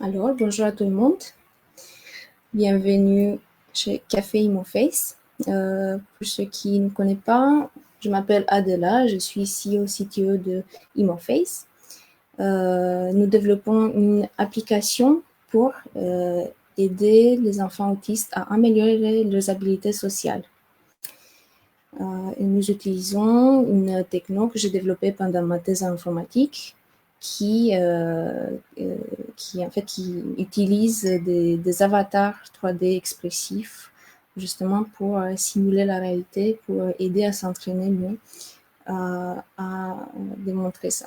Alors, bonjour à tout le monde. Bienvenue chez Café ImoFace. Pour ceux qui ne connaissent pas, je m'appelle Adela, je suis CEO CTO de ImoFace. Nous développons une application pour aider les enfants autistes à améliorer leurs habiletés sociales. Nous utilisons une techno que j'ai développée pendant ma thèse en informatique qui utilise des avatars 3D expressifs justement pour simuler la réalité, pour aider à s'entraîner mieux à démontrer ça.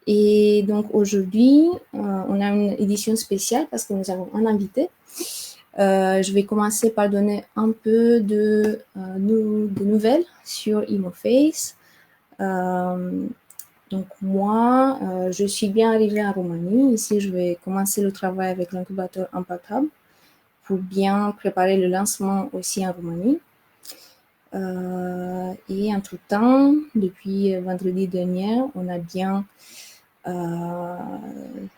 Et donc aujourd'hui, on a une édition spéciale parce que nous avons un invité. Je vais commencer par donner un peu de nouvelles sur ImoFace. Donc moi, je suis bien arrivée en Roumanie. Ici, je vais commencer le travail avec l'incubateur Impact Hub pour bien préparer le lancement aussi en Roumanie. Et entre-temps, depuis vendredi dernier, on a bien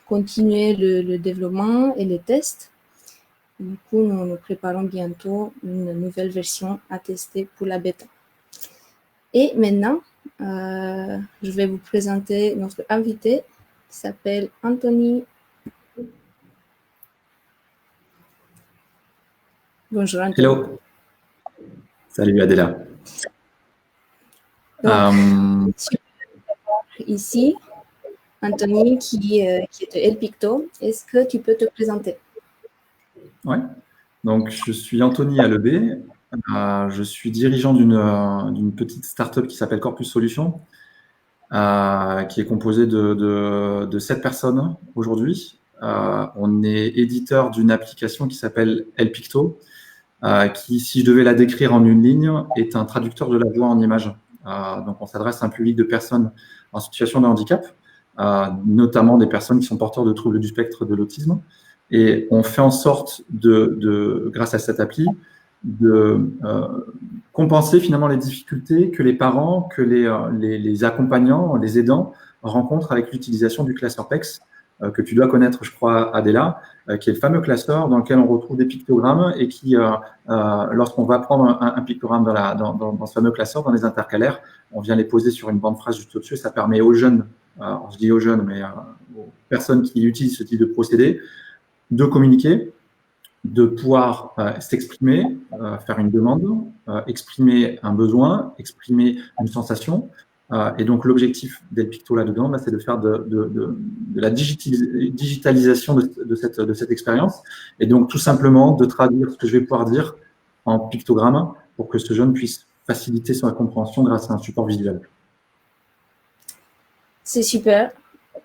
continué le développement et les tests. Du coup, nous préparons bientôt une nouvelle version à tester pour la bêta. Et maintenant, je vais vous présenter notre invité qui s'appelle Anthony. Bonjour Anthony. Hello. Salut Adela. Donc, ici, Anthony qui est de El Picto. Est-ce que tu peux te présenter? Ouais. Donc, je suis Anthony Alebé. Je suis dirigeant d'une petite start-up qui s'appelle Corpus Solutions, qui est composée de 7 personnes aujourd'hui. On est éditeur d'une application qui s'appelle El Picto, qui, si je devais la décrire en une ligne, est un traducteur de la voix en images. Donc, on s'adresse à un public de personnes en situation de handicap, notamment des personnes qui sont porteurs de troubles du spectre de l'autisme. Et on fait en sorte grâce à cette appli, de compenser finalement les difficultés que les parents, que les accompagnants, les aidants rencontrent avec l'utilisation du classeur PEX, que tu dois connaître, je crois, Adela, qui est le fameux classeur dans lequel on retrouve des pictogrammes et qui, lorsqu'on va prendre un pictogramme dans ce fameux classeur, dans les intercalaires, on vient les poser sur une bande phrase juste au-dessus. Ça permet aux jeunes, je dis aux jeunes, mais aux personnes qui utilisent ce type de procédé, de communiquer, de pouvoir s'exprimer, faire une demande, exprimer un besoin, exprimer une sensation. Et donc, l'objectif d'El Picto là-dedans, c'est de faire de la digitalisation de cette expérience. Et donc, tout simplement, de traduire ce que je vais pouvoir dire en pictogramme pour que ce jeune puisse faciliter sa compréhension grâce à un support visuel. C'est super.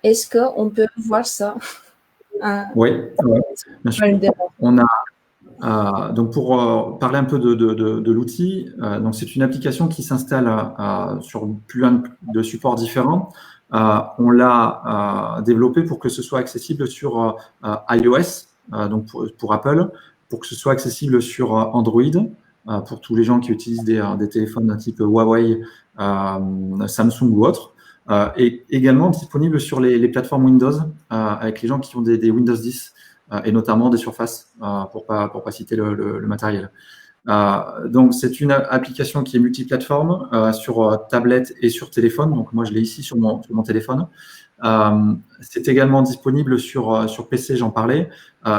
Est-ce qu'on peut voir ça? Oui, bien sûr. On a, donc pour parler un peu de l'outil, donc c'est une application qui s'installe sur plein de supports différents. On l'a développé pour que ce soit accessible sur iOS, donc pour Apple, pour que ce soit accessible sur Android, pour tous les gens qui utilisent des téléphones d'un type Huawei, Samsung ou autre. Et également disponible sur les plateformes Windows, avec les gens qui ont des Windows 10 et notamment des surfaces, pour pas citer le matériel. Donc, c'est une application qui est multiplateforme sur tablette et sur téléphone. Donc, moi, je l'ai ici sur mon téléphone. C'est également disponible sur PC, j'en parlais.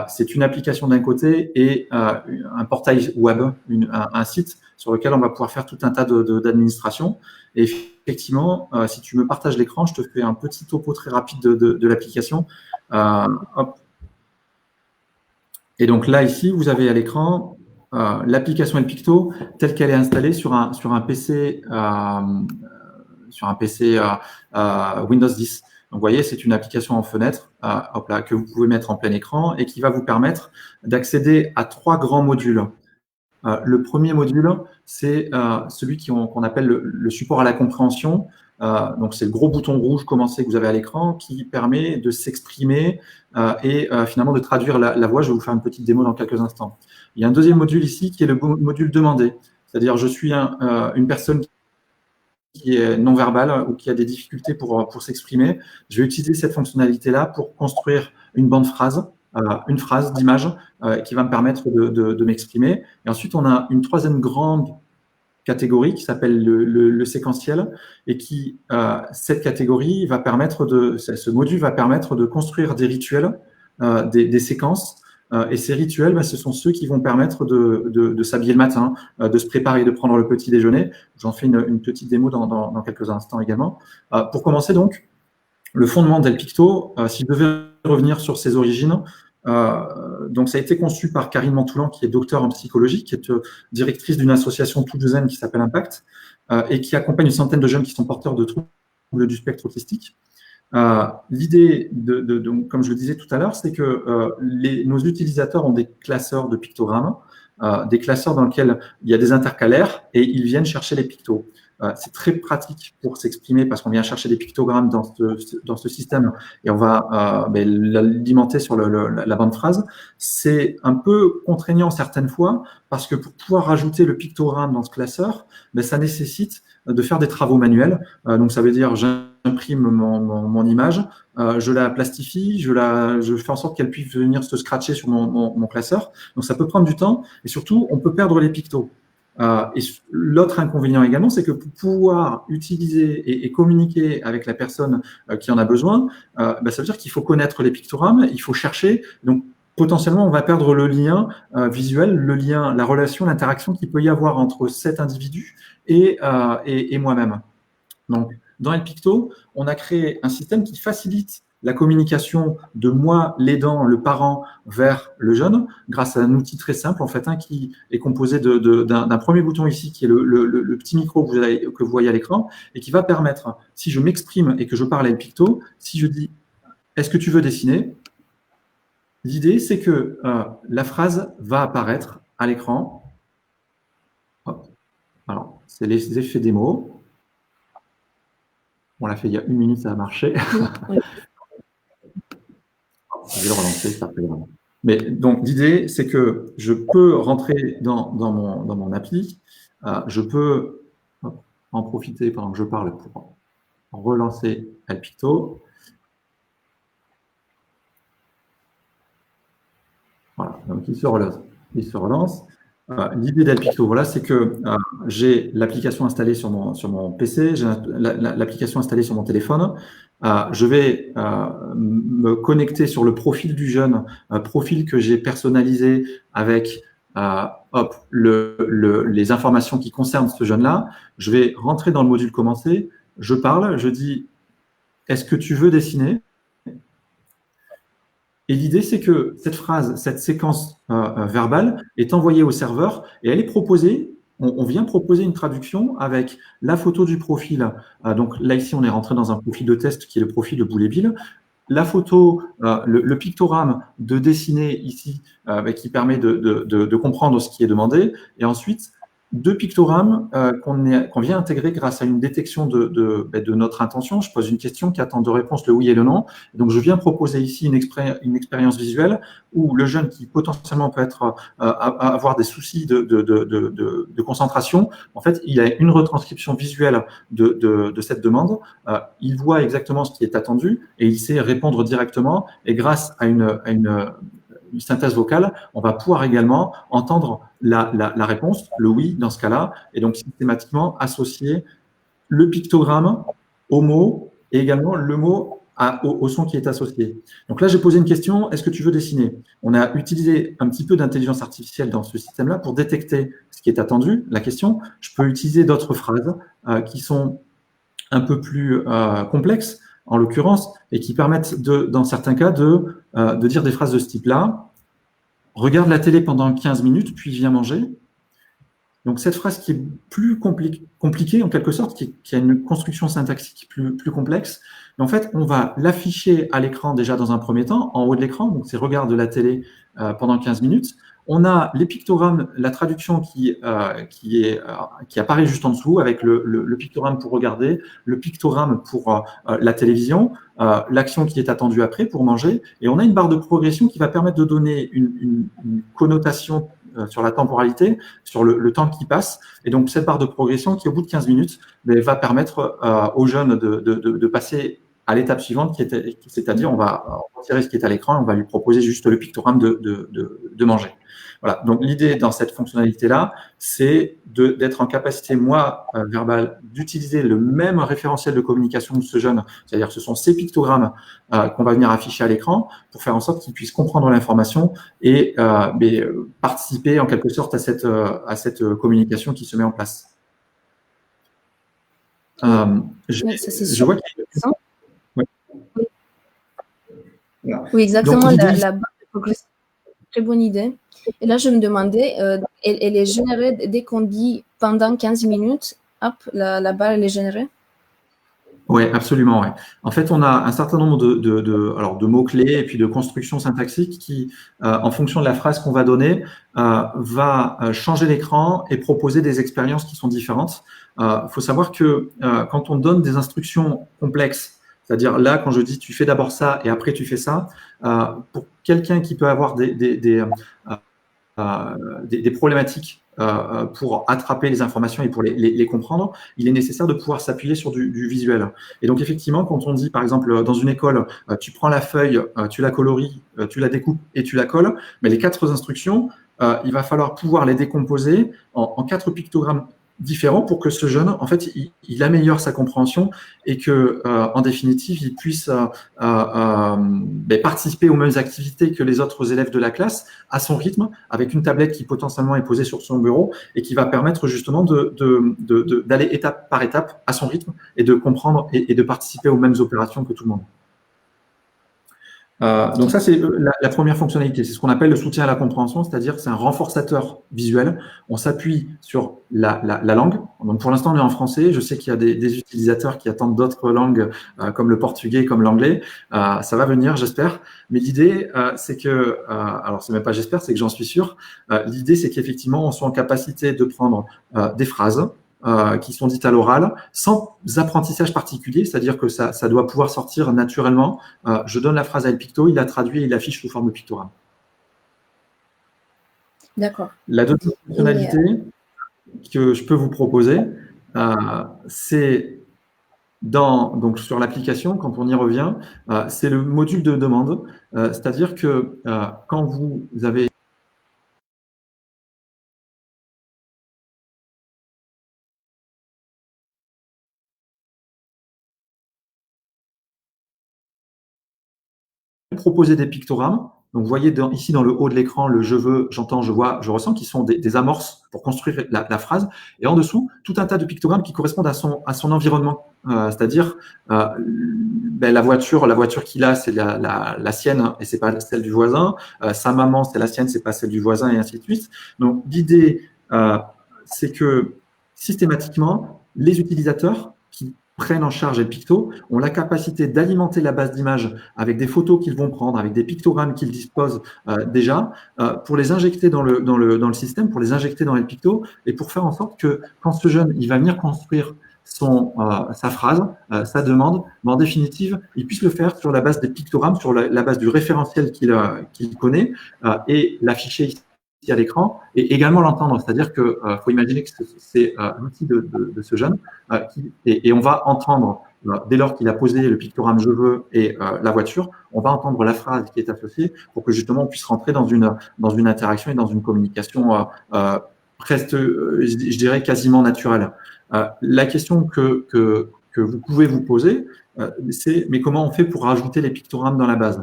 C'est une application d'un côté et un portail web, un site sur lequel on va pouvoir faire tout un tas d'administration. Et effectivement, si tu me partages l'écran, je te fais un petit topo très rapide de l'application. Hop. Et donc là, ici, vous avez à l'écran l'application El Picto telle qu'elle est installée sur un PC, Windows 10. Donc, vous voyez, c'est une application en fenêtre hop là, que vous pouvez mettre en plein écran et qui va vous permettre d'accéder à 3 grands modules. Le premier module, c'est celui qu'on appelle le support à la compréhension. Donc, c'est le gros bouton rouge commencé que vous avez à l'écran qui permet de s'exprimer et finalement de traduire la voix. Je vais vous faire une petite démo dans quelques instants. Il y a un deuxième module ici qui est le module demandé. C'est-à-dire, je suis une personne qui est non-verbale ou qui a des difficultés pour s'exprimer. Je vais utiliser cette fonctionnalité-là pour construire une bande phrase une phrase d'image qui va me permettre de m'exprimer. Et ensuite, on a une troisième grande catégorie qui s'appelle le séquentiel et qui, cette catégorie va permettre ce module va permettre de construire des rituels, des séquences. Et ces rituels, ce sont ceux qui vont permettre de s'habiller le matin, de se préparer, de prendre le petit déjeuner. J'en fais une petite démo dans quelques instants également. Pour commencer donc, le fondement d'El Picto, si je devais revenir sur ses origines, donc ça a été conçu par Karine Mantoulan, qui est docteur en psychologie, qui est directrice d'une association toulousaine qui s'appelle Impact, et qui accompagne une centaine de jeunes qui sont porteurs de troubles du spectre autistique. L'idée, donc, comme je le disais tout à l'heure, c'est que nos utilisateurs ont des classeurs de pictogrammes, des classeurs dans lesquels il y a des intercalaires et ils viennent chercher les pictos. C'est très pratique pour s'exprimer parce qu'on vient chercher des pictogrammes dans ce système et on va l'alimenter sur la bande phrase. C'est un peu contraignant certaines fois parce que pour pouvoir rajouter le pictogramme dans ce classeur, ça nécessite de faire des travaux manuels. Donc ça veut dire j'imprime mon image, je la plastifie, je fais en sorte qu'elle puisse venir se scratcher sur mon classeur. Donc ça peut prendre du temps et surtout on peut perdre les pictos. Et l'autre inconvénient également, c'est que pour pouvoir utiliser et communiquer avec la personne qui en a besoin, ça veut dire qu'il faut connaître les pictogrammes, il faut chercher. Donc potentiellement, on va perdre le lien visuel, le lien, la relation, l'interaction qu'il peut y avoir entre cet individu et moi-même. Donc, dans El Picto, on a créé un système qui facilite la communication de moi, l'aidant, le parent, vers le jeune, grâce à un outil très simple, en fait, qui est composé d'un premier bouton ici, qui est le petit micro que vous voyez à l'écran, et qui va permettre, si je m'exprime et que je parle à El Picto, si je dis « Est-ce que tu veux dessiner ?» L'idée, c'est que la phrase va apparaître à l'écran. Alors, c'est les effets démo. On l'a fait il y a 1 minute, ça a marché. Oui. Je vais le relancer, ça fait vraiment. Mais donc, l'idée, c'est que je peux rentrer dans mon appli. Je peux en profiter pendant que je parle pour relancer El Picto. Voilà, donc il se relance. L'idée d'El Picto, voilà, c'est que j'ai l'application installée sur mon PC, j'ai l'application installée sur mon téléphone. Je vais me connecter sur le profil du jeune, profil que j'ai personnalisé avec les informations qui concernent ce jeune-là. Je vais rentrer dans le module commencer, je parle, je dis « Est-ce que tu veux dessiner ?» Et l'idée, c'est que cette phrase, cette séquence verbale est envoyée au serveur et elle est proposée, on vient proposer une traduction avec la photo du profil. Donc là, ici, on est rentré dans un profil de test qui est le profil de Boulet-Bill. La photo, le pictogramme de dessiner ici qui permet de comprendre ce qui est demandé. Et ensuite, 2 pictogrammes qu'on vient intégrer grâce à une détection de notre intention. Je pose une question qui attend 2 réponses, le oui et le non. Donc, je viens proposer ici une expérience visuelle où le jeune qui potentiellement peut avoir des soucis de concentration, en fait, il a une retranscription visuelle de cette demande. Il voit exactement ce qui est attendu et il sait répondre directement. Et grâce à une synthèse vocale, on va pouvoir également entendre la réponse, le oui dans ce cas-là, et donc systématiquement associer le pictogramme au mot et également le mot au son qui est associé. Donc là, j'ai posé une question, est-ce que tu veux dessiner? On a utilisé un petit peu d'intelligence artificielle dans ce système-là pour détecter ce qui est attendu, la question. Je peux utiliser d'autres phrases qui sont un peu plus complexes, en l'occurrence, et qui permettent, dans certains cas, de dire des phrases de ce type-là. Regarde la télé pendant 15 minutes, puis viens manger. Donc, cette phrase qui est plus compliquée, en quelque sorte, qui a une construction syntaxique plus complexe, mais en fait, on va l'afficher à l'écran déjà dans un premier temps, en haut de l'écran, donc c'est regarde la télé pendant 15 minutes. On a les pictogrammes, la traduction qui apparaît juste en dessous avec le pictogramme pour regarder, le pictogramme pour la télévision, l'action qui est attendue après pour manger. Et on a une barre de progression qui va permettre de donner une connotation sur la temporalité, sur le temps qui passe. Et donc, cette barre de progression qui, au bout de 15 minutes, va permettre aux jeunes de passer à l'étape suivante, c'est-à-dire on va retirer ce qui est à l'écran et on va lui proposer juste le pictogramme de manger. Voilà. Donc l'idée dans cette fonctionnalité-là, c'est d'être en capacité, moi, verbal, d'utiliser le même référentiel de communication de ce jeune, c'est-à-dire que ce sont ces pictogrammes qu'on va venir afficher à l'écran pour faire en sorte qu'il puisse comprendre l'information et participer en quelque sorte à cette communication qui se met en place. Je vois qu'il y a... Oui, exactement. La barre de progression, très bonne idée. Et là, je me demandais, elle est générée dès qu'on dit pendant 15 minutes, hop, la barre, elle est générée? Oui, absolument. Ouais. En fait, on a un certain nombre de mots-clés et puis de constructions syntaxiques qui, en fonction de la phrase qu'on va donner, va changer l'écran et proposer des expériences qui sont différentes. Faut savoir que quand on donne des instructions complexes, c'est-à-dire là, quand je dis tu fais d'abord ça et après tu fais ça, pour quelqu'un qui peut avoir des problématiques pour attraper les informations et pour les comprendre, il est nécessaire de pouvoir s'appuyer sur du visuel. Et donc, effectivement, quand on dit, par exemple, dans une école, tu prends la feuille, tu la colories, tu la découpes et tu la colles, mais les 4 instructions, il va falloir pouvoir les décomposer en 4 pictogrammes différents pour que ce jeune, en fait, il améliore sa compréhension et que, en définitive, il puisse participer aux mêmes activités que les autres élèves de la classe à son rythme, avec une tablette qui potentiellement est posée sur son bureau et qui va permettre justement d'aller étape par étape à son rythme et de comprendre et de participer aux mêmes opérations que tout le monde. Donc ça, c'est la première fonctionnalité. C'est ce qu'on appelle le soutien à la compréhension, c'est-à-dire c'est un renforçateur visuel. On s'appuie sur la langue. Donc pour l'instant, on est en français. Je sais qu'il y a des utilisateurs qui attendent d'autres langues comme le portugais, comme l'anglais. Ça va venir, j'espère. Mais l'idée, c'est que, alors c'est même pas j'espère, c'est que j'en suis sûr. L'idée, c'est qu'effectivement, on soit en capacité de prendre des phrases qui sont dites à l'oral, sans apprentissage particulier, c'est-à-dire que ça doit pouvoir sortir naturellement. Je donne la phrase à El Picto, il la traduit et il l'affiche sous forme de pictogramme. D'accord. La deuxième fonctionnalité que je peux vous proposer, c'est donc sur l'application, quand on y revient, c'est le module de demande, c'est-à-dire que quand vous avez proposer des pictogrammes. Donc, vous voyez ici dans le haut de l'écran, le je veux, j'entends, je vois, je ressens, qui sont des amorces pour construire la phrase. Et en dessous, tout un tas de pictogrammes qui correspondent à son environnement. C'est-à-dire, la voiture qu'il a, c'est la sienne et c'est pas celle du voisin. Sa maman, c'est la sienne, c'est pas celle du voisin, et ainsi de suite. Donc, l'idée, c'est que systématiquement, les utilisateurs qui prennent en charge El Picto ont la capacité d'alimenter la base d'images avec des photos qu'ils vont prendre, avec des pictogrammes qu'ils disposent déjà, pour les injecter dans le système, pour les injecter dans El Picto et pour faire en sorte que quand ce jeune il va venir construire sa phrase, sa demande, mais en définitive, il puisse le faire sur la base des pictogrammes, sur la base du référentiel qu'il connaît et l'afficher ici à l'écran et également l'entendre. C'est-à-dire que faut imaginer que c'est l'outil de ce jeune et on va entendre, dès lors qu'il a posé le pictogramme je veux et la voiture, on va entendre la phrase qui est associée pour que justement on puisse rentrer dans une interaction et dans une communication presque, je dirais, quasiment naturelle. La question que vous pouvez vous poser, c'est mais comment on fait pour rajouter les pictogrammes dans la base ?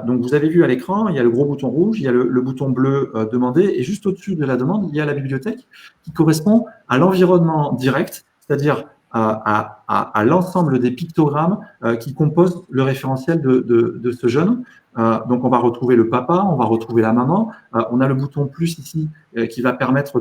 Donc, vous avez vu à l'écran, il y a le gros bouton rouge, il y a le bouton bleu demander, et juste au-dessus de la demande, il y a la bibliothèque qui correspond à l'environnement direct, c'est-à-dire à l'ensemble des pictogrammes qui composent le référentiel de ce jeune. Donc, on va retrouver le papa, on va retrouver la maman. On a le bouton plus ici qui va permettre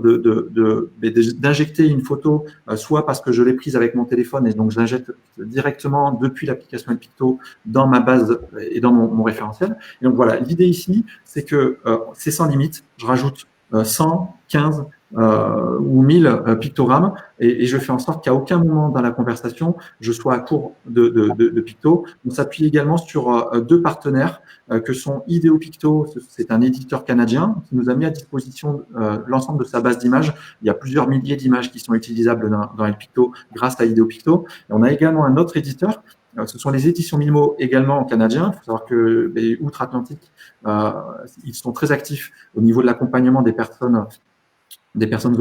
d'injecter une photo, soit parce que je l'ai prise avec mon téléphone et donc je l'injecte directement depuis l'application El Picto dans ma base et dans mon référentiel. Et donc voilà, l'idée ici, c'est que c'est sans limite. Je rajoute 100, 15 ou 1000 pictogrammes et je fais en sorte qu'à aucun moment dans la conversation, je sois à court de pictos. On s'appuie également sur 2 partenaires que sont Ideo Picto, c'est un éditeur canadien qui nous a mis à disposition l'ensemble de sa base d'images. Il y a plusieurs milliers d'images qui sont utilisables dans El Picto grâce à Ideo Picto. Et on a également un autre éditeur ce sont les éditions Mimo également canadiens. Il faut savoir que outre-Atlantique, ils sont très actifs au niveau de l'accompagnement des personnes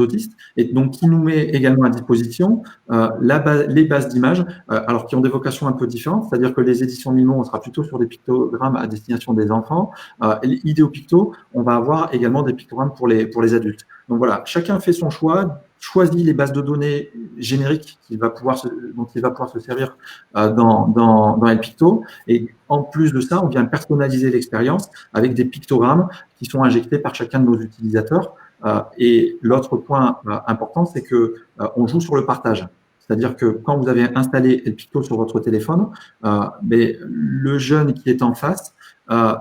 autistes, et donc qui nous met également à disposition les bases d'images, alors qui ont des vocations un peu différentes, c'est-à-dire que les éditions Mimo, on sera plutôt sur des pictogrammes à destination des enfants, et Idéopicto, on va avoir également des pictogrammes pour les adultes. Donc voilà, chacun fait son choix, choisit les bases de données génériques dont il va pouvoir se servir dans Elpicto, et en plus de ça, on vient personnaliser l'expérience avec des pictogrammes qui sont injectés par chacun de nos utilisateurs. Et l'autre point important, c'est que on joue sur le partage. C'est-à-dire que quand vous avez installé Elpicto sur votre téléphone, mais le jeune qui est en face,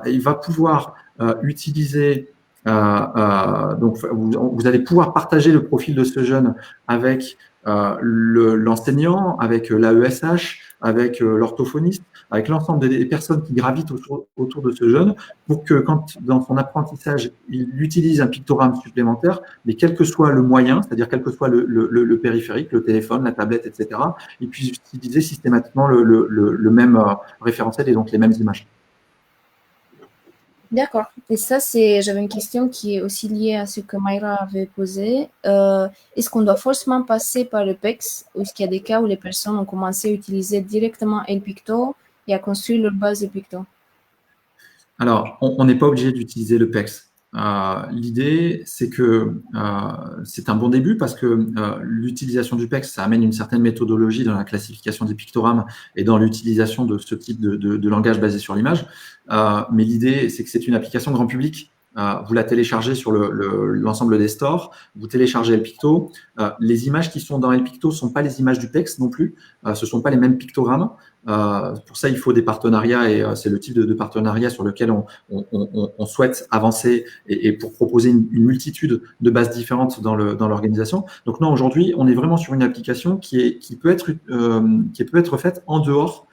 il va pouvoir utiliser. Donc, vous allez pouvoir partager le profil de ce jeune avec l'enseignant, avec l'AESH, avec l'orthophoniste, avec l'ensemble des personnes qui gravitent autour de ce jeune, pour que quand, dans son apprentissage, il utilise un pictogramme supplémentaire, mais quel que soit le moyen, c'est-à-dire quel que soit le périphérique, le téléphone, la tablette, etc., il puisse utiliser systématiquement le même référentiel et donc les mêmes images. D'accord. Et ça, j'avais une question qui est aussi liée à ce que Mayra avait posé. Est-ce qu'on doit forcément passer par le PEX, ou est-ce qu'il y a des cas où les personnes ont commencé à utiliser directement Elpicto et à construire leur base de Picto? Alors, on n'est pas obligé d'utiliser le PEX. L'idée, c'est que c'est un bon début parce que l'utilisation du PEX, ça amène une certaine méthodologie dans la classification des pictogrammes et dans l'utilisation de ce type de langage basé sur l'image. Mais l'idée, c'est que c'est une application grand public. Vous la téléchargez sur l'ensemble des stores, vous téléchargez Elpicto. Les images qui sont dans Elpicto ne sont pas les images du PEX non plus, ce ne sont pas les mêmes pictogrammes. Pour ça, il faut des partenariats, et c'est le type de partenariat sur lequel on souhaite avancer, et pour proposer une multitude de bases différentes dans l'organisation. Donc non, aujourd'hui, on est vraiment sur une application qui peut être faite en dehors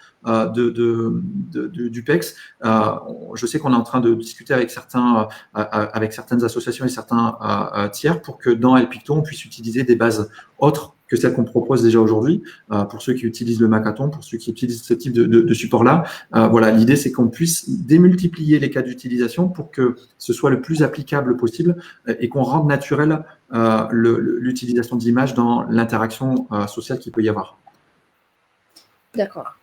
du PEX. Je sais qu'on est en train de discuter avec certaines associations et certains tiers pour que dans Elpicto, on puisse utiliser des bases autres que celles qu'on propose déjà aujourd'hui, pour ceux qui utilisent le Makaton, pour ceux qui utilisent ce type de support-là. Voilà, l'idée, c'est qu'on puisse démultiplier les cas d'utilisation pour que ce soit le plus applicable possible et qu'on rende naturel l'utilisation d'images dans l'interaction sociale qu'il peut y avoir. D'accord.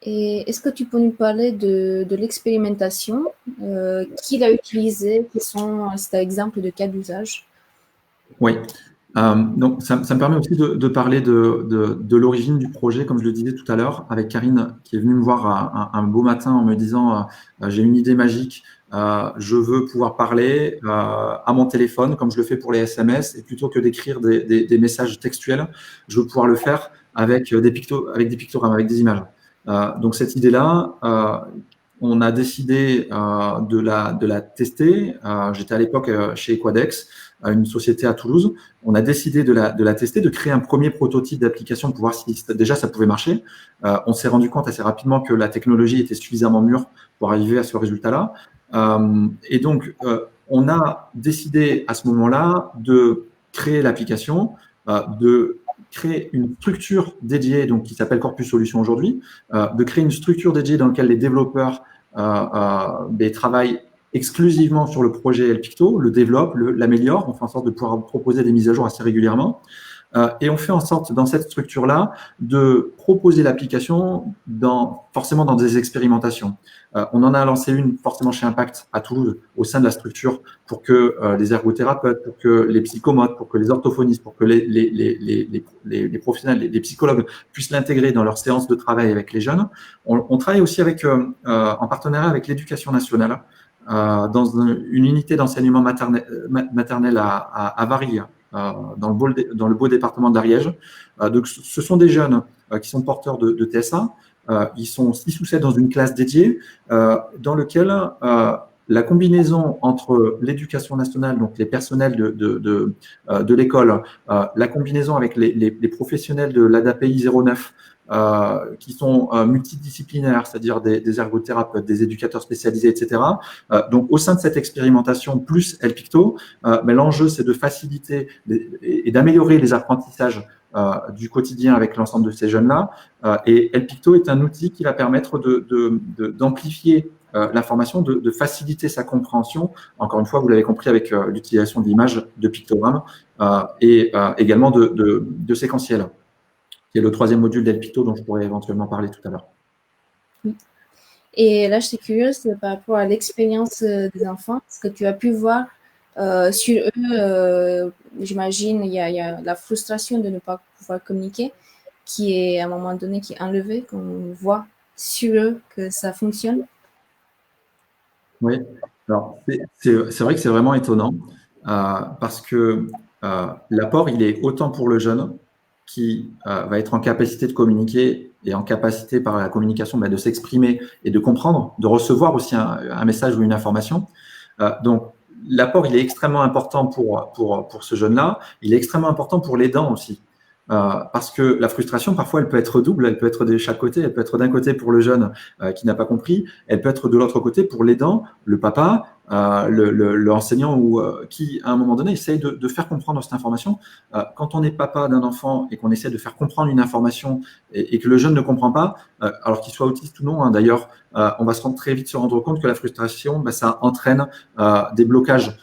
Et est-ce que tu peux nous parler de l'expérimentation, qui l'a utilisée, quels sont ces exemples de cas d'usage? Oui. Donc, ça me permet aussi de parler de l'origine du projet, comme je le disais tout à l'heure, avec Karine, qui est venue me voir un beau matin en me disant j'ai une idée magique, je veux pouvoir parler à mon téléphone, comme je le fais pour les SMS, et plutôt que d'écrire des messages textuels, je veux pouvoir le faire avec des pictogrammes, avec des images. Donc, cette idée-là, on a décidé de la tester. J'étais à l'époque chez Equadex, une société à Toulouse. On a décidé de la tester, de créer un premier prototype d'application pour voir si déjà ça pouvait marcher. On s'est rendu compte assez rapidement que la technologie était suffisamment mûre pour arriver à ce résultat-là. Et donc, on a décidé à ce moment-là de créer l'application, de créer une structure dédiée, donc qui s'appelle Corpus Solutions aujourd'hui, de créer une structure dédiée dans laquelle les développeurs travaillent exclusivement sur le projet Elpicto, le développent, l'améliorent, on fait en sorte de pouvoir proposer des mises à jour assez régulièrement. Et on fait en sorte, dans cette structure-là, de proposer l'application forcément dans des expérimentations. On en a lancé une forcément chez Impact à Toulouse, au sein de la structure, pour que les ergothérapeutes, pour que les psychomotes, pour que les orthophonistes, pour que les professionnels, les psychologues puissent l'intégrer dans leur séance de travail avec les jeunes. On travaille aussi en partenariat avec l'Éducation nationale, dans une unité d'enseignement maternel à Varilhes, dans le beau département d'Ariège. Donc, ce sont des jeunes qui sont porteurs de TSA. Ils sont 6 ou 7 dans une classe dédiée, dans lequel la combinaison entre l'éducation nationale, donc les personnels de l'école, la combinaison avec les professionnels de l'ADAPI 09, qui sont multidisciplinaires, c'est-à-dire des ergothérapeutes, des éducateurs spécialisés, etc. Donc, au sein de cette expérimentation, plus Elpicto, l'enjeu, c'est de faciliter et d'améliorer les apprentissages du quotidien avec l'ensemble de ces jeunes-là. Et El Picto est un outil qui va permettre d'amplifier l'information, de faciliter sa compréhension. Encore une fois, vous l'avez compris avec l'utilisation d'images, de pictogrammes et également de séquentiels, qui est le troisième module d'El Picto dont je pourrais éventuellement parler tout à l'heure. Et là, je suis curieuse par rapport à l'expérience des enfants, ce que tu as pu voir sur eux. J'imagine il y a la frustration de ne pas pouvoir communiquer qui est à un moment donné qui est enlevée, qu'on voit sur eux que ça fonctionne. Oui, alors c'est vrai que c'est vraiment étonnant parce que l'apport, il est autant pour le jeune qui va être en capacité de communiquer et en capacité par la communication de s'exprimer et de comprendre, de recevoir aussi un message ou une information. Donc, l'apport, il est extrêmement important pour ce jeune-là. Il est extrêmement important pour l'aidant aussi. Parce que la frustration, parfois, elle peut être double, elle peut être de chaque côté, elle peut être d'un côté pour le jeune qui n'a pas compris, elle peut être de l'autre côté pour l'aidant, le papa, l'enseignant ou qui, à un moment donné, essaye de faire comprendre cette information. Quand on est papa d'un enfant et qu'on essaie de faire comprendre une information et que le jeune ne comprend pas, alors qu'il soit autiste ou non, hein, d'ailleurs, on va très vite se rendre compte que la frustration, ça entraîne des blocages.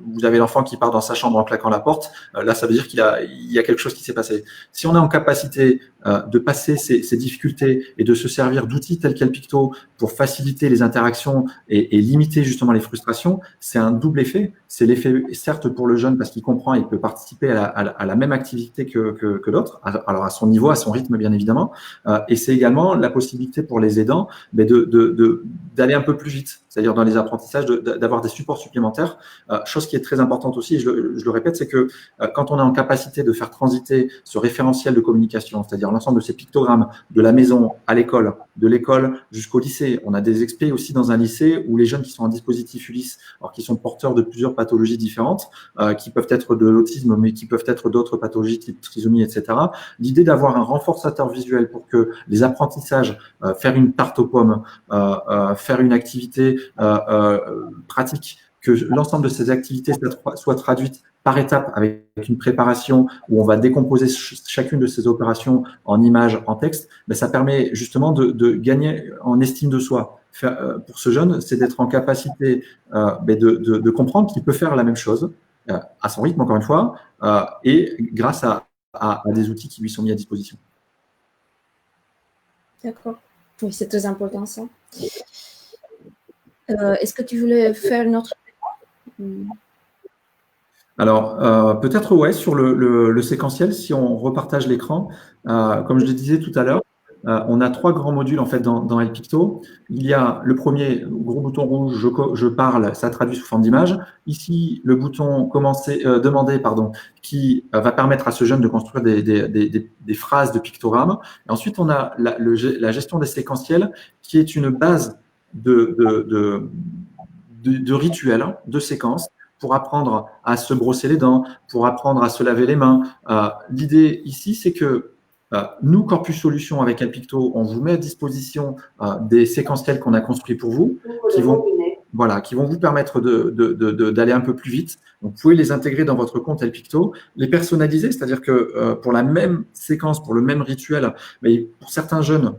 Vous avez l'enfant qui part dans sa chambre en claquant la porte, là, ça veut dire qu'il y a quelque chose qui s'est passé. Si on est en capacité de passer ces difficultés et de se servir d'outils tels qu'El Picto pour faciliter les interactions et limiter justement les frustrations, c'est un double effet. C'est l'effet, certes, pour le jeune parce qu'il comprend et il peut participer à la même activité que l'autre, alors à son niveau, à son rythme, bien évidemment. Et c'est également la possibilité pour les aidants d'aller un peu plus vite, c'est-à-dire dans les apprentissages, d'avoir des supports supplémentaires. Chose qui est très importante aussi, et je le répète, c'est que quand on est en capacité de faire transiter ce référentiel de communication, c'est-à-dire l'ensemble de ces pictogrammes de la maison à l'école, de l'école jusqu'au lycée. On a des experts aussi dans un lycée où les jeunes qui sont en dispositif Ulysse, alors qui sont porteurs de plusieurs pathologies différentes, qui peuvent être de l'autisme, mais qui peuvent être d'autres pathologies type trisomie, etc. L'idée d'avoir un renforçateur visuel pour que les apprentissages, faire une tarte aux pommes, faire une activité pratique, que l'ensemble de ces activités soient traduites par étapes avec une préparation où on va décomposer chacune de ces opérations en images, en texte, ça permet justement de gagner en estime de soi. Pour ce jeune, c'est d'être en capacité de comprendre qu'il peut faire la même chose à son rythme, encore une fois, et grâce à des outils qui lui sont mis à disposition. D'accord. Oui, c'est très important ça. Est-ce que tu voulais faire une autre... Alors, peut-être, ouais, sur le séquentiel, si on repartage l'écran, comme je le disais tout à l'heure, on a 3 grands modules en fait dans El Picto. Il y a le premier, gros bouton rouge, je parle, ça traduit sous forme d'image. Ici, le bouton demander, qui va permettre à ce jeune de construire des phrases de pictogrammes. Et ensuite, on a la gestion des séquentiels, qui est une base de rituels, de séquences, pour apprendre à se brosser les dents, pour apprendre à se laver les mains. L'idée ici, c'est que nous, Corpus Solutions, avec El Picto, on vous met à disposition des séquentiels qu'on a construits pour vous, qui vont vous permettre d'aller un peu plus vite. Donc, vous pouvez les intégrer dans votre compte El Picto, les personnaliser, c'est-à-dire que pour la même séquence, pour le même rituel, mais pour certains jeunes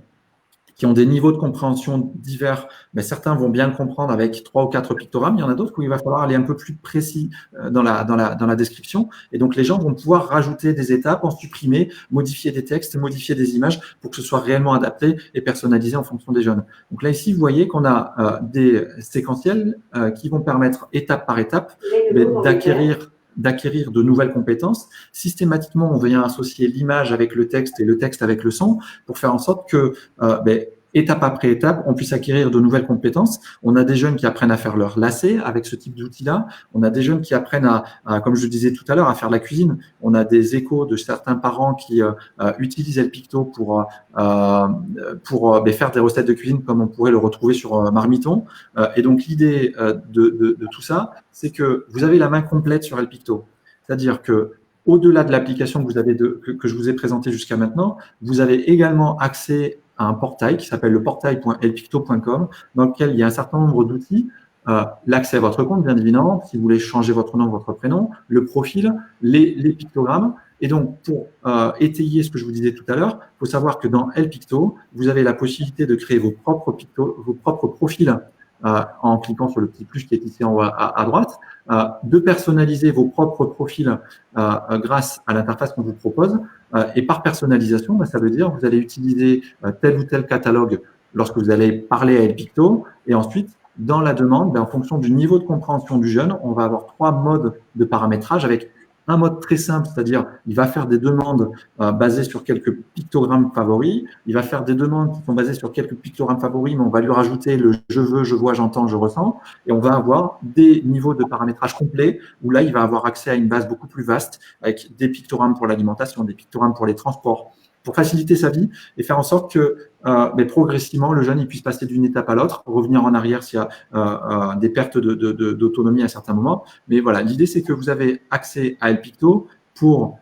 qui ont des niveaux de compréhension divers, mais certains vont bien le comprendre avec 3 ou 4 pictogrammes. Il y en a d'autres où il va falloir aller un peu plus précis dans la description. Et donc, les gens vont pouvoir rajouter des étapes, en supprimer, modifier des textes, modifier des images pour que ce soit réellement adapté et personnalisé en fonction des jeunes. Donc là, ici, vous voyez qu'on a des séquentiels qui vont permettre, étape par étape, d'acquérir de nouvelles compétences. Systématiquement, on vient associer l'image avec le texte et le texte avec le son pour faire en sorte que, étape après étape, on puisse acquérir de nouvelles compétences. On a des jeunes qui apprennent à faire leur lacet avec ce type d'outil-là. On a des jeunes qui apprennent comme je le disais tout à l'heure, à faire la cuisine. On a des échos de certains parents qui utilisent El Picto pour faire des recettes de cuisine comme on pourrait le retrouver sur Marmiton. Et donc, l'idée de tout ça, c'est que vous avez la main complète sur El Picto. C'est-à-dire que au-delà de l'application que je vous ai présentée jusqu'à maintenant, vous avez également accès à un portail qui s'appelle le portail.elpicto.com, dans lequel il y a un certain nombre d'outils, l'accès à votre compte, bien évidemment, si vous voulez changer votre nom, votre prénom, le profil, les pictogrammes, Et donc, pour étayer ce que je vous disais tout à l'heure, il faut savoir que dans El Picto, vous avez la possibilité de créer vos propres profils en cliquant sur le petit plus qui est ici en haut à droite, de personnaliser vos propres profils grâce à l'interface qu'on vous propose. Et par personnalisation, ça veut dire que vous allez utiliser tel ou tel catalogue lorsque vous allez parler à El Picto. Et ensuite, dans la demande, en fonction du niveau de compréhension du jeune, on va avoir 3 modes de paramétrage avec un mode très simple, c'est-à-dire il va faire des demandes basées sur quelques pictogrammes favoris. Il va faire des demandes qui sont basées sur quelques pictogrammes favoris, mais on va lui rajouter le je veux, je vois, j'entends, je ressens. Et on va avoir des niveaux de paramétrage complets où là, il va avoir accès à une base beaucoup plus vaste avec des pictogrammes pour l'alimentation, des pictogrammes pour les transports, pour faciliter sa vie et faire en sorte que progressivement, le jeune il puisse passer d'une étape à l'autre, revenir en arrière s'il y a des pertes d'autonomie à certains moments. Mais voilà, l'idée, c'est que vous avez accès à El Picto pour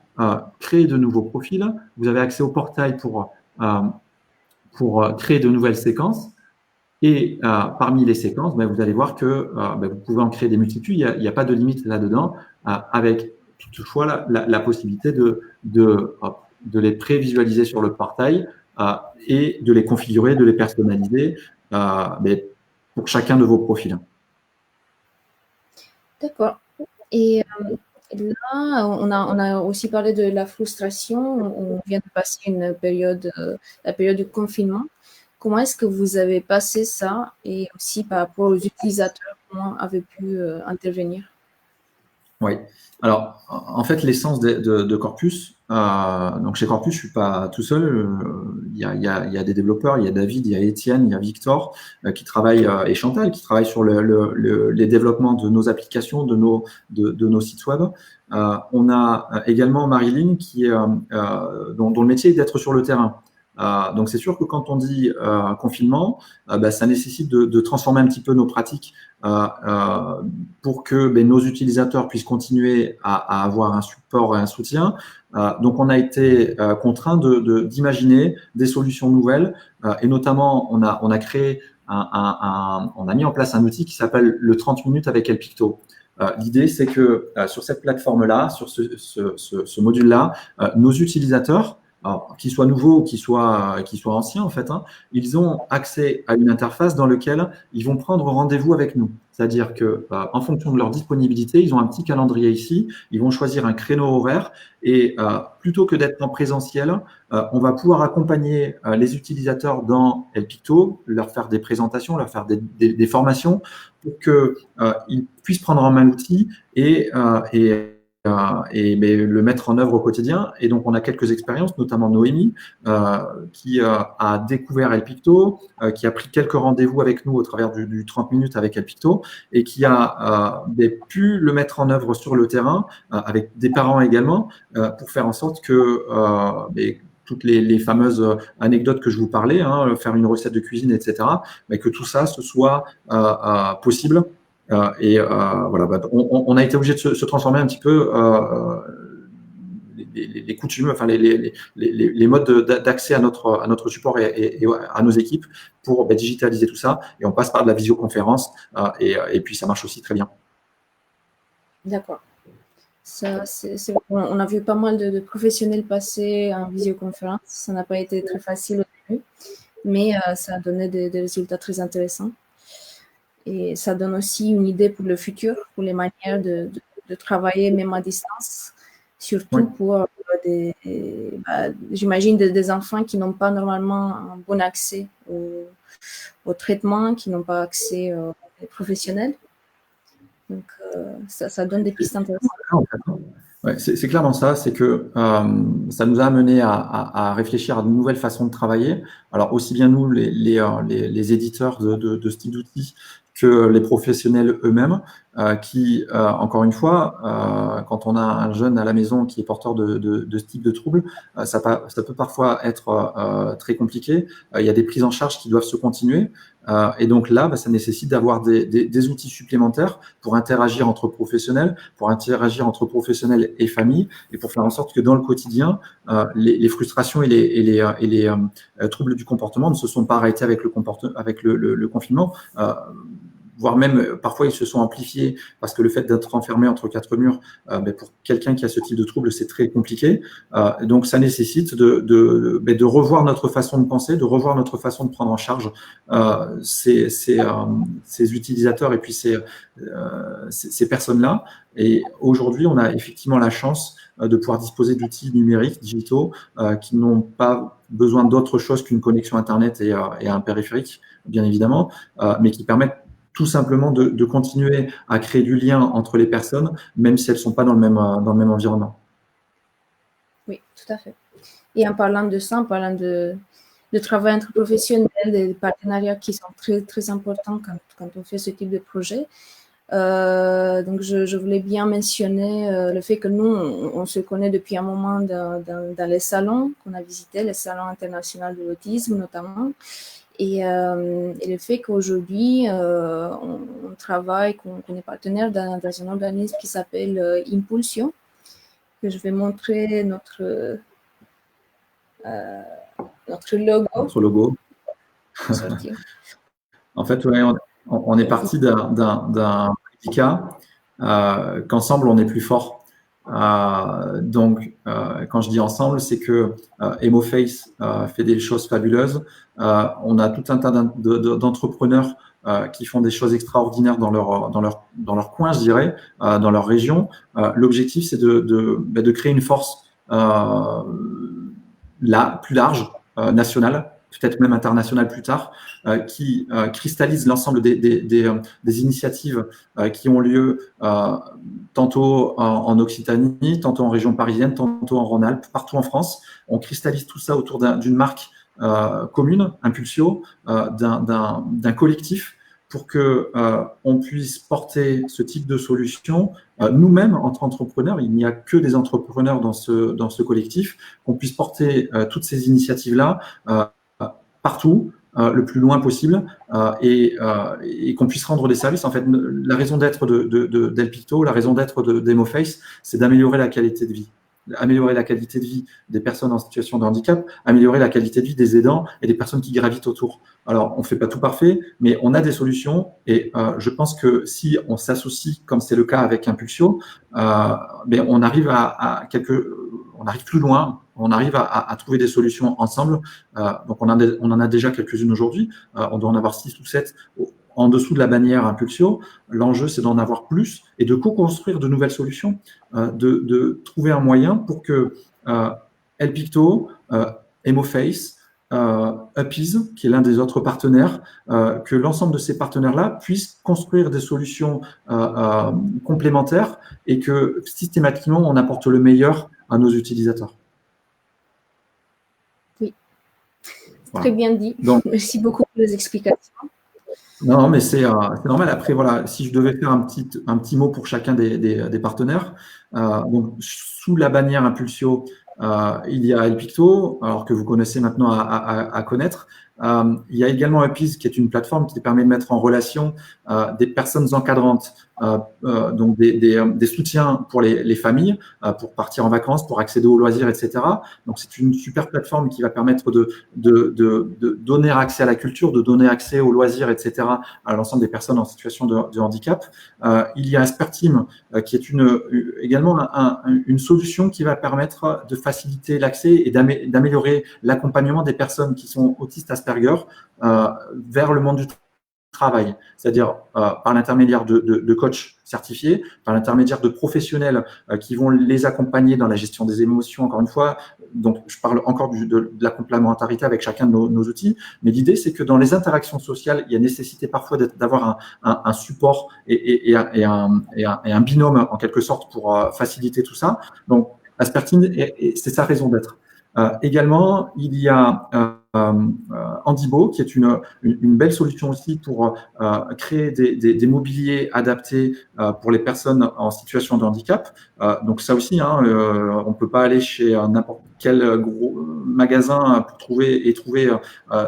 créer de nouveaux profils. Vous avez accès au portail pour créer de nouvelles séquences. Et parmi les séquences, vous allez voir que vous pouvez en créer des multitudes. Il n'y a pas de limite là-dedans, avec toutefois la possibilité de les prévisualiser sur le portail et de les configurer, de les personnaliser pour chacun de vos profils. D'accord. Et là, on a aussi parlé de la frustration. On vient de passer une période, la période du confinement. Comment est-ce que vous avez passé ça et aussi par rapport aux utilisateurs, comment avez pu intervenir? Oui. Alors, en fait, l'essence de Corpus, donc chez Corpus, je suis pas tout seul. Il y a des développeurs, il y a David, il y a Étienne, il y a Victor qui travaillent et Chantal qui travaillent sur les développements de nos applications, de nos sites web. On a également Marilyn qui est dont le métier est d'être sur le terrain. Donc c'est sûr que quand on dit confinement, ça nécessite de transformer un petit peu nos pratiques pour que nos utilisateurs puissent continuer à avoir un support et un soutien. Donc on a été contraint d'imaginer des solutions nouvelles et notamment on a créé on a mis en place un outil qui s'appelle le 30 minutes avec El Picto. L'idée, c'est que sur cette plateforme-là, sur ce module-là, nos utilisateurs, qu'ils soient nouveaux ou qu'ils soient anciens, en fait, ils ont accès à une interface dans laquelle ils vont prendre rendez-vous avec nous. C'est-à-dire que, en fonction de leur disponibilité, ils ont un petit calendrier ici, ils vont choisir un créneau horaire et plutôt que d'être en présentiel, on va pouvoir accompagner les utilisateurs dans El Picto, leur faire des présentations, leur faire des formations pour qu'ils puissent prendre en main l'outil et le mettre en œuvre au quotidien. Et donc, on a quelques expériences, notamment Noémie, qui a découvert El Picto, qui a pris quelques rendez-vous avec nous au travers du 30 minutes avec El Picto et qui a pu le mettre en œuvre sur le terrain avec des parents également pour faire en sorte que toutes les fameuses anecdotes que je vous parlais, faire une recette de cuisine, etc., mais que tout ça, ce soit possible. Voilà, on a été obligé de se transformer un petit peu les coutumes, enfin les modes d'accès à notre support et à nos équipes pour digitaliser tout ça. Et on passe par de la visioconférence et puis ça marche aussi très bien. D'accord. On a vu pas mal de professionnels passer en visioconférence. Ça n'a pas été très facile au début, mais ça a donné des résultats très intéressants. Et ça donne aussi une idée pour le futur, pour les manières de travailler même à distance, surtout pour j'imagine des enfants qui n'ont pas normalement un bon accès au traitement, qui n'ont pas accès aux professionnels. Donc, ça donne des pistes intéressantes. Ouais, c'est clairement ça, c'est que ça nous a amené à réfléchir à de nouvelles façons de travailler. Alors aussi bien nous, les éditeurs de ce type d'outils, que les professionnels eux-mêmes, qui, encore une fois, quand on a un jeune à la maison qui est porteur de ce type de troubles, ça peut parfois être très compliqué. Il y a des prises en charge qui doivent se continuer. Et donc là, ça nécessite d'avoir des outils supplémentaires pour interagir entre professionnels, et familles, et pour faire en sorte que dans le quotidien, les frustrations et les troubles du comportement ne se sont pas arrêtés avec le confinement. voire même parfois ils se sont amplifiés parce que le fait d'être enfermé entre quatre murs, pour quelqu'un qui a ce type de trouble, c'est très compliqué. Donc ça nécessite de revoir notre façon de penser, de revoir notre façon de prendre en charge ces utilisateurs et puis ces personnes-là. Et aujourd'hui, on a effectivement la chance de pouvoir disposer d'outils numériques, digitaux, qui n'ont pas besoin d'autre chose qu'une connexion Internet et un périphérique, bien évidemment, mais qui permettent tout simplement de continuer à créer du lien entre les personnes, même si elles ne sont pas dans le même environnement. Oui, tout à fait. Et en parlant de ça, en parlant de travail entre professionnels, des partenariats qui sont très, très importants quand on fait ce type de projet. Donc, je voulais bien mentionner le fait que nous, on se connaît depuis un moment dans les salons qu'on a visités, les salons internationaux de l'autisme notamment. Et le fait qu'aujourd'hui, on travaille, qu'on est partenaire dans un organisme qui s'appelle Impulsion, que je vais montrer notre logo. Notre logo. En fait, ouais, on est parti d'un prédicat qu'ensemble, on est plus fort. Donc, quand je dis ensemble, c'est que Emoface fait des choses fabuleuses. On a tout un tas d'entrepreneurs qui font des choses extraordinaires dans leur coin, je dirais, dans leur région. L'objectif, c'est de créer une force plus large, nationale, peut-être même internationale plus tard, qui cristallise l'ensemble des initiatives qui ont lieu tantôt en Occitanie, tantôt en région parisienne, tantôt en Rhône-Alpes, partout en France. On cristallise tout ça autour d'une marque commune, Impulsio, d'un collectif, pour que on puisse porter ce type de solution nous-mêmes entre entrepreneurs. Il n'y a que des entrepreneurs dans ce collectif, qu'on puisse porter toutes ces initiatives-là partout, le plus loin possible, et qu'on puisse rendre des services. En fait, la raison d'être d'Elpicto, la raison d'être d'Emoface, c'est d'améliorer la qualité de vie. Améliorer la qualité de vie des personnes en situation de handicap, améliorer la qualité de vie des aidants et des personnes qui gravitent autour. Alors, on ne fait pas tout parfait, mais on a des solutions, et je pense que si on s'associe, comme c'est le cas avec Impulsio, on arrive on arrive plus loin, on arrive à trouver des solutions ensemble. Donc, on en a déjà quelques-unes aujourd'hui. On doit en avoir 6 ou 7 en dessous de la bannière Impulsio. L'enjeu, c'est d'en avoir plus et de co-construire de nouvelles solutions, de trouver un moyen pour que Elpicto, Emoface, Upiz, qui est l'un des autres partenaires, que l'ensemble de ces partenaires-là puissent construire des solutions complémentaires et que systématiquement, on apporte le meilleur à nos utilisateurs. Oui, voilà. Très bien dit. Donc, merci beaucoup pour les explications. Non, mais c'est normal. Après, voilà, si je devais faire un petit mot pour chacun des partenaires, donc sous la bannière Impulsio, il y a Elpicto, alors que vous connaissez maintenant à connaître. Il y a également Upiz, qui est une plateforme qui permet de mettre en relation des personnes encadrantes, donc des soutiens pour les familles, pour partir en vacances, pour accéder aux loisirs, etc. Donc, c'est une super plateforme qui va permettre de donner accès à la culture, de donner accès aux loisirs, etc. à l'ensemble des personnes en situation de handicap. Il y a Asperteam, qui est également une solution qui va permettre de faciliter l'accès et d'améliorer l'accompagnement des personnes qui sont autistes Asperger vers le monde du travail, c'est-à-dire par l'intermédiaire de coachs certifiés, par l'intermédiaire de professionnels qui vont les accompagner dans la gestion des émotions, encore une fois. Donc, je parle encore de la complémentarité avec chacun de nos outils, mais l'idée, c'est que dans les interactions sociales, il y a nécessité parfois d'avoir un support et un binôme, en quelque sorte, pour faciliter tout ça. Donc, Asperteam, c'est sa raison d'être. Également, il y a Handibo, qui est une belle solution aussi pour créer des mobiliers adaptés pour les personnes en situation de handicap. Donc ça aussi, on ne peut pas aller chez n'importe quel gros magasin pour trouver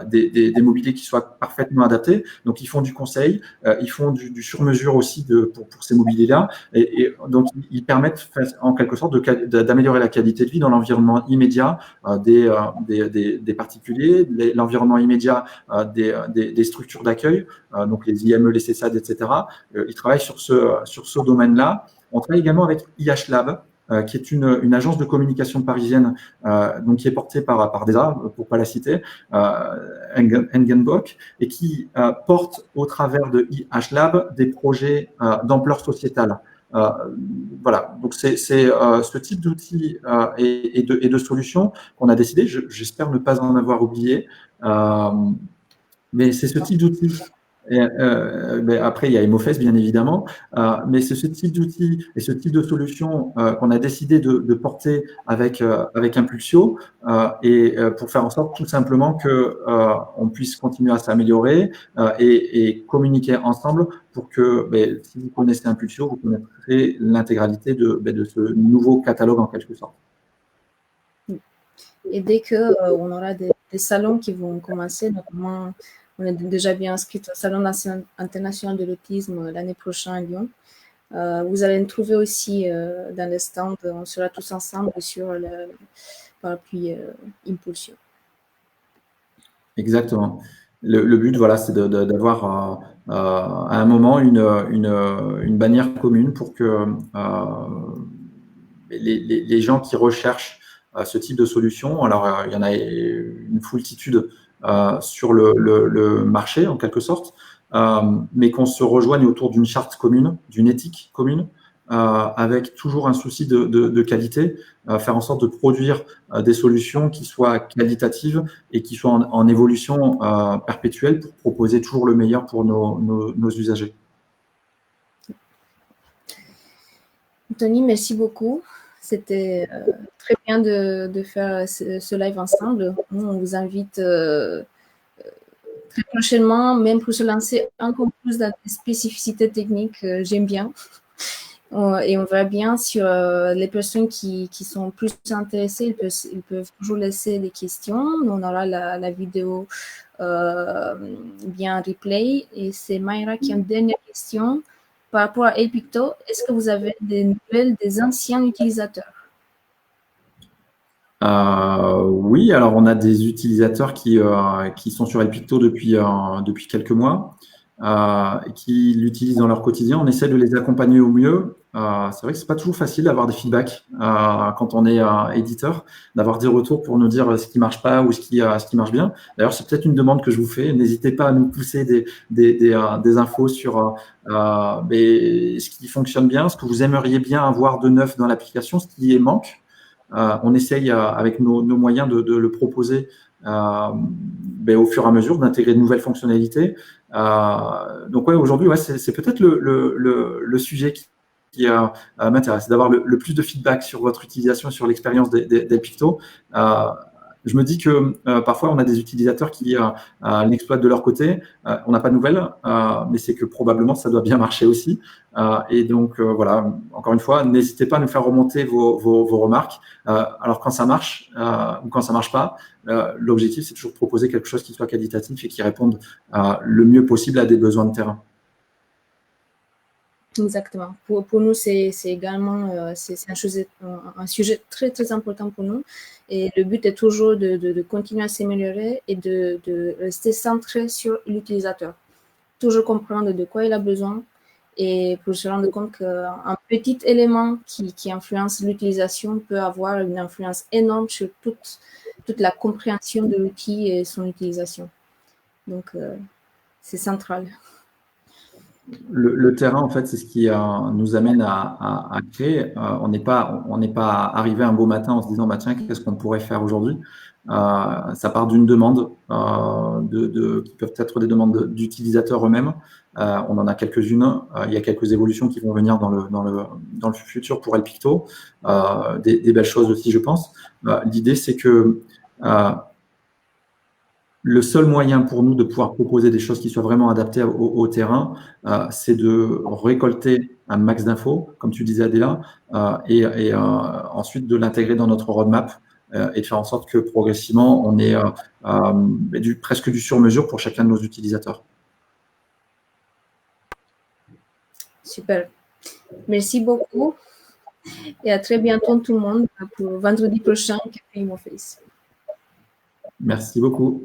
des mobiliers qui soient parfaitement adaptés. Donc ils font du conseil, ils font du sur-mesure aussi pour ces mobiliers-là, et donc ils permettent en quelque sorte d'améliorer la qualité de vie dans l'environnement immédiat des particuliers, l'environnement l'immédiat des structures d'accueil, donc les IME, les CESAD, etc. Ils travaillent sur ce domaine-là. On travaille également avec IH Lab, qui est une agence de communication parisienne, donc qui est portée par DESA, pour pas la citer, Engenbock, et qui porte au travers de IH Lab des projets d'ampleur sociétale. Voilà, donc c'est ce type d'outils et de solutions qu'on a décidé, j'espère ne pas en avoir oublié, mais c'est ce type d'outils. Mais après, il y a Emofest, bien évidemment, mais c'est ce type d'outils et ce type de solutions qu'on a décidé de porter avec Impulsio, pour faire en sorte tout simplement que on puisse continuer à s'améliorer et communiquer ensemble pour que, si vous connaissez Impulsio, vous connaîtrez l'intégralité de ce nouveau catalogue en quelque sorte. Et dès qu'on aura des salons qui vont commencer, notamment, on est déjà bien inscrit au Salon international de l'autisme l'année prochaine à Lyon. Vous allez nous trouver aussi dans les stands, on sera tous ensemble sur le parapluie Impulsio. Exactement. Le but, voilà, c'est d'avoir à un moment une bannière commune pour que les gens qui recherchent ce type de solution, alors il y en a une foultitude sur le marché en quelque sorte, mais qu'on se rejoigne autour d'une charte commune, d'une éthique commune, avec toujours un souci de qualité, faire en sorte de produire des solutions qui soient qualitatives et qui soient en évolution perpétuelle pour proposer toujours le meilleur pour nos usagers. Anthony, merci beaucoup. C'était très bien de faire ce live ensemble. On vous invite très prochainement, même pour se lancer encore plus dans des spécificités techniques. J'aime bien. Et on verra bien sur les personnes qui sont plus intéressées, ils peuvent toujours laisser des questions. On aura la vidéo bien replay. Et c'est Mayra qui a une dernière question. Par rapport à Elpicto, est-ce que vous avez des nouvelles des anciens utilisateurs? Oui, alors on a des utilisateurs qui sont sur Elpicto depuis quelques mois, qui l'utilisent dans leur quotidien. On essaie de les accompagner au mieux. C'est vrai que c'est pas toujours facile d'avoir des feedbacks quand on est éditeur, d'avoir des retours pour nous dire ce qui marche pas ou ce qui marche bien. D'ailleurs, c'est peut-être une demande que je vous fais. N'hésitez pas à nous pousser des infos sur ce qui fonctionne bien, ce que vous aimeriez bien avoir de neuf dans l'application, ce qui manque. On essaye avec nos moyens de le proposer au fur et à mesure, d'intégrer de nouvelles fonctionnalités. Donc ouais, aujourd'hui, ouais, c'est peut-être le sujet qui m'intéresse, d'avoir le plus de feedback sur votre utilisation, sur l'expérience d'Elpicto. Je me dis que parfois, on a des utilisateurs qui l'exploitent de leur côté. On n'a pas de nouvelles, mais c'est que probablement, ça doit bien marcher aussi. Et donc, voilà, encore une fois, n'hésitez pas à nous faire remonter vos remarques. Alors, quand ça marche ou quand ça marche pas, l'objectif, c'est toujours de proposer quelque chose qui soit qualitatif et qui réponde le mieux possible à des besoins de terrain. Exactement. Pour nous, c'est également c'est un sujet très, très important pour nous. Et le but est toujours de continuer à s'améliorer et de rester centré sur l'utilisateur. Toujours comprendre de quoi il a besoin et pour se rendre compte qu'un petit élément qui influence l'utilisation peut avoir une influence énorme sur toute la compréhension de l'outil et son utilisation. Donc, c'est central. Le terrain, en fait, c'est ce qui nous amène à créer. On n'est pas arrivé un beau matin en se disant, bah, tiens, qu'est-ce qu'on pourrait faire aujourd'hui? Ça part d'une demande qui peuvent être des demandes d'utilisateurs eux-mêmes. On en a quelques-unes. Il y a quelques évolutions qui vont venir dans le futur pour Elpicto. Des belles choses aussi, je pense. L'idée, c'est que le seul moyen pour nous de pouvoir proposer des choses qui soient vraiment adaptées au terrain, c'est de récolter un max d'infos, comme tu disais Adela, et ensuite de l'intégrer dans notre roadmap et de faire en sorte que progressivement, on ait presque du sur-mesure pour chacun de nos utilisateurs. Super. Merci beaucoup et à très bientôt tout le monde pour vendredi prochain Café Emoface. Merci beaucoup.